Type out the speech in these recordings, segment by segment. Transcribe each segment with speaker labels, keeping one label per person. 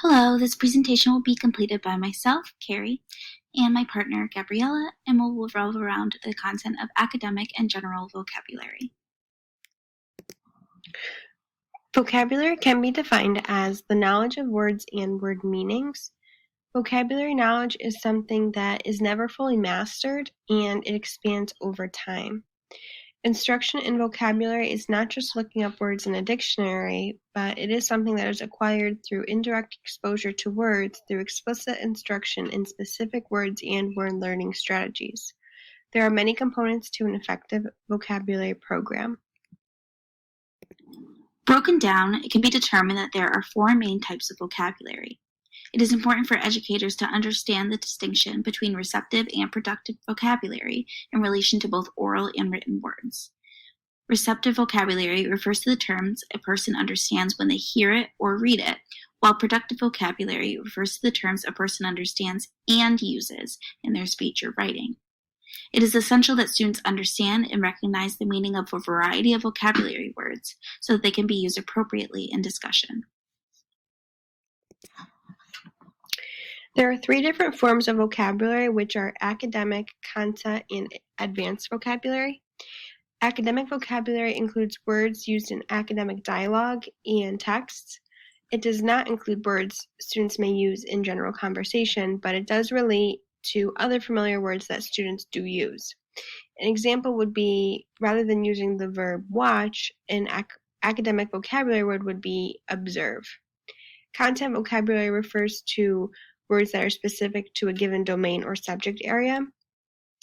Speaker 1: Hello, this presentation will be completed by myself, Kerry, and my partner, Gabriella, and will revolve around the content of academic and general vocabulary.
Speaker 2: Vocabulary can be defined as the knowledge of words and word meanings. Vocabulary knowledge is something that is never fully mastered, and it expands over time. Instruction in vocabulary is not just looking up words in a dictionary, but it is something that is acquired through indirect exposure to words through explicit instruction in specific words and word learning strategies. There are many components to an effective vocabulary program.
Speaker 1: Broken down, it can be determined that there are four main types of vocabulary. It is important for educators to understand the distinction between receptive and productive vocabulary in relation to both oral and written words. Receptive vocabulary refers to the terms a person understands when they hear it or read it, while productive vocabulary refers to the terms a person understands and uses in their speech or writing. It is essential that students understand and recognize the meaning of a variety of vocabulary words so that they can be used appropriately in discussion.
Speaker 2: There are three different forms of vocabulary, which are academic, content, and advanced vocabulary. Academic vocabulary includes words used in academic dialogue and texts. It does not include words students may use in general conversation, but it does relate to other familiar words that students do use. An example would be, rather than using the verb watch, an academic vocabulary word would be observe. Content vocabulary refers to words that are specific to a given domain or subject area.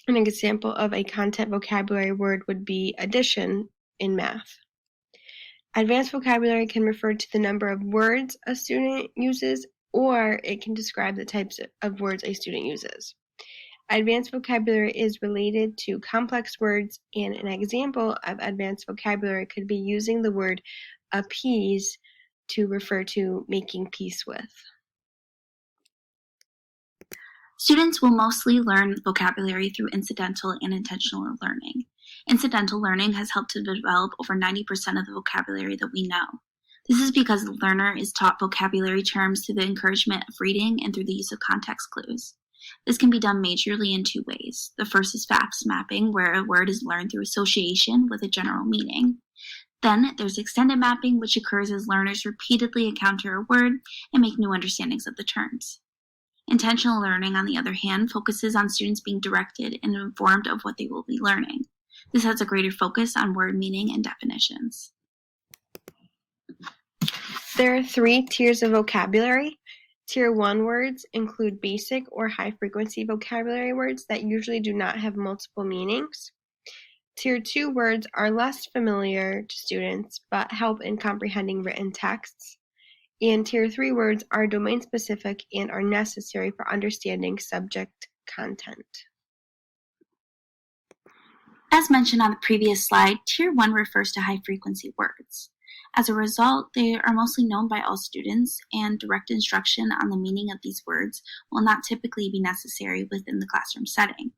Speaker 2: An example of a content vocabulary word would be addition in math. Advanced vocabulary can refer to the number of words a student uses, or it can describe the types of words a student uses. Advanced vocabulary is related to complex words, and an example of advanced vocabulary could be using the word appease to refer to making peace with.
Speaker 1: Students will mostly learn vocabulary through incidental and intentional learning. Incidental learning has helped to develop over 90% of the vocabulary that we know. This is because the learner is taught vocabulary terms through the encouragement of reading and through the use of context clues. This can be done majorly in two ways. The first is FAPS mapping, where a word is learned through association with a general meaning. Then there's extended mapping, which occurs as learners repeatedly encounter a word and make new understandings of the terms. Intentional learning, on the other hand, focuses on students being directed and informed of what they will be learning. This has a greater focus on word meaning and definitions.
Speaker 2: There are three tiers of vocabulary. Tier 1 words include basic or high-frequency vocabulary words that usually do not have multiple meanings. Tier 2 words are less familiar to students but help in comprehending written texts. And Tier 3 words are domain-specific and are necessary for understanding subject content.
Speaker 1: As mentioned on the previous slide, Tier 1 refers to high-frequency words. As a result, they are mostly known by all students, and direct instruction on the meaning of these words will not typically be necessary within the classroom setting.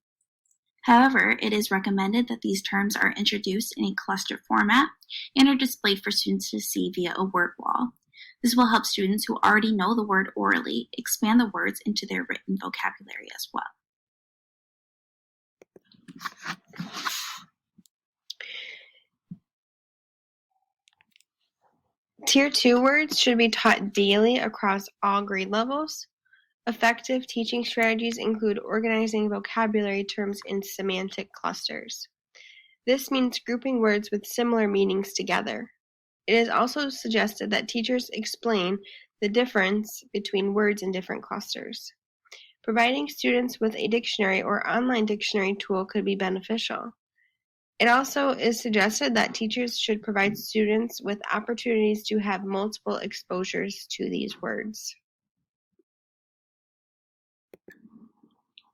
Speaker 1: However, it is recommended that these terms are introduced in a cluster format and are displayed for students to see via a word wall. This will help students who already know the word orally expand the words into their written vocabulary as well.
Speaker 2: Tier 2 words should be taught daily across all grade levels. Effective teaching strategies include organizing vocabulary terms in semantic clusters. This means grouping words with similar meanings together. It is also suggested that teachers explain the difference between words in different clusters. Providing students with a dictionary or online dictionary tool could be beneficial. It also is suggested that teachers should provide students with opportunities to have multiple exposures to these words.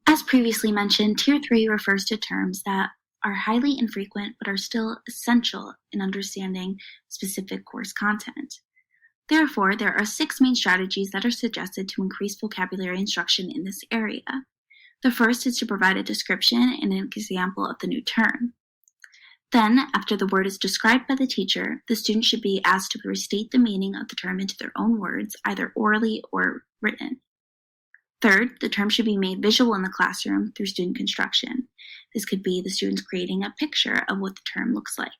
Speaker 1: As previously mentioned, Tier 3 refers to terms that are highly infrequent but are still essential in understanding specific course content. Therefore, there are 6 main strategies that are suggested to increase vocabulary instruction in this area. The first is to provide a description and an example of the new term. Then, after the word is described by the teacher, the student should be asked to restate the meaning of the term into their own words, either orally or written. Third, the term should be made visual in the classroom through student construction. This could be the students creating a picture of what the term looks like.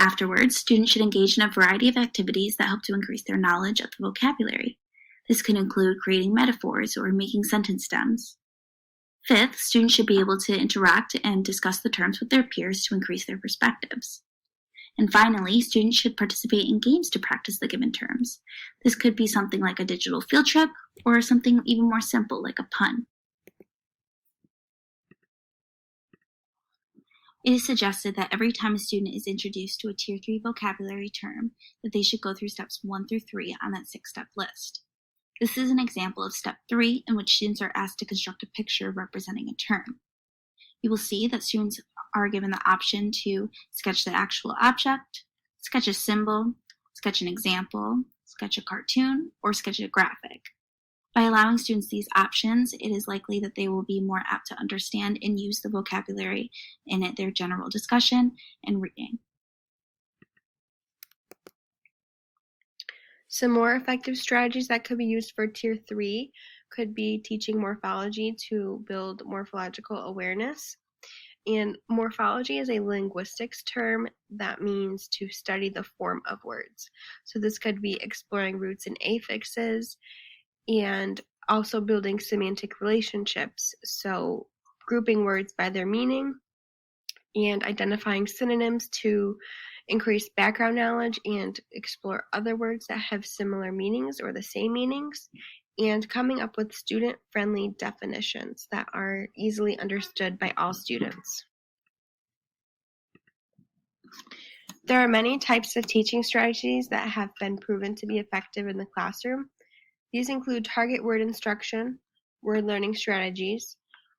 Speaker 1: Afterwards, students should engage in a variety of activities that help to increase their knowledge of the vocabulary. This can include creating metaphors or making sentence stems. Fifth, students should be able to interact and discuss the terms with their peers to increase their perspectives. And finally, students should participate in games to practice the given terms. This could be something like a digital field trip or something even more simple like a pun. It is suggested that every time a student is introduced to a Tier 3 vocabulary term, that they should go through steps 1 through 3 on that 6-step list. This is an example of step 3 in which students are asked to construct a picture representing a term. You will see that students are given the option to sketch the actual object, sketch a symbol, sketch an example, sketch a cartoon, or sketch a graphic. By allowing students these options, it is likely that they will be more apt to understand and use the vocabulary in their general discussion and reading.
Speaker 2: Some more effective strategies that could be used for Tier 3 could be teaching morphology to build morphological awareness. And morphology is a linguistics term that means to study the form of words. So this could be exploring roots and affixes and also building semantic relationships. So grouping words by their meaning and identifying synonyms to increase background knowledge and explore other words that have similar meanings or the same meanings, and coming up with student-friendly definitions that are easily understood by all students. There are many types of teaching strategies that have been proven to be effective in the classroom. These include target word instruction, word learning strategies,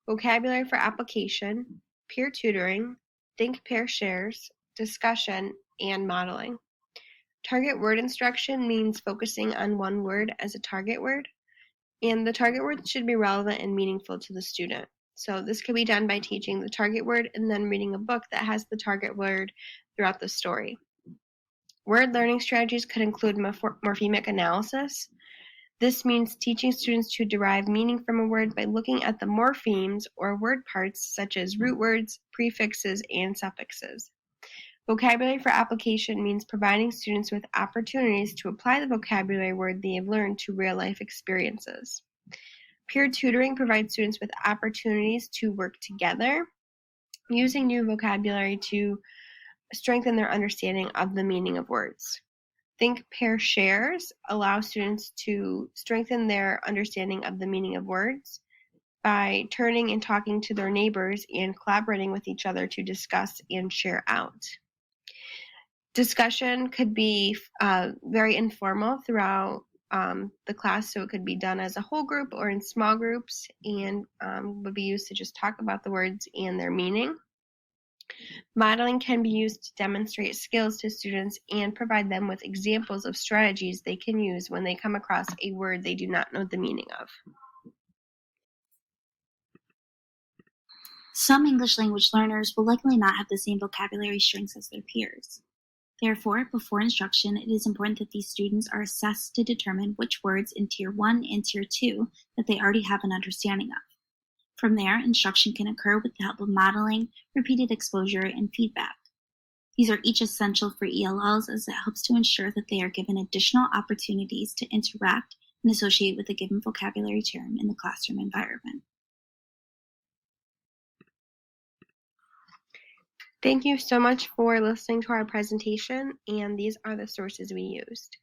Speaker 2: vocabulary for application, peer tutoring, think, pair, shares, discussion, and modeling. Target word instruction means focusing on one word as a target word, and the target word should be relevant and meaningful to the student. So this can be done by teaching the target word and then reading a book that has the target word throughout the story. Word learning strategies could include morphemic analysis. This means teaching students to derive meaning from a word by looking at the morphemes or word parts such as root words, prefixes, and suffixes. Vocabulary for application means providing students with opportunities to apply the vocabulary word they have learned to real-life experiences. Peer tutoring provides students with opportunities to work together, using new vocabulary to strengthen their understanding of the meaning of words. Think, pair, shares allow students to strengthen their understanding of the meaning of words by turning and talking to their neighbors and collaborating with each other to discuss and share out. Discussion could be very informal throughout the class, so it could be done as a whole group or in small groups, and would be used to just talk about the words and their meaning. Modeling can be used to demonstrate skills to students and provide them with examples of strategies they can use when they come across a word they do not know the meaning of.
Speaker 1: Some English language learners will likely not have the same vocabulary strengths as their peers. Therefore, before instruction, it is important that these students are assessed to determine which words in Tier 1 and Tier 2 that they already have an understanding of. From there, instruction can occur with the help of modeling, repeated exposure, and feedback. These are each essential for ELLs as it helps to ensure that they are given additional opportunities to interact and associate with a given vocabulary term in the classroom environment.
Speaker 2: Thank you so much for listening to our presentation, and these are the sources we used.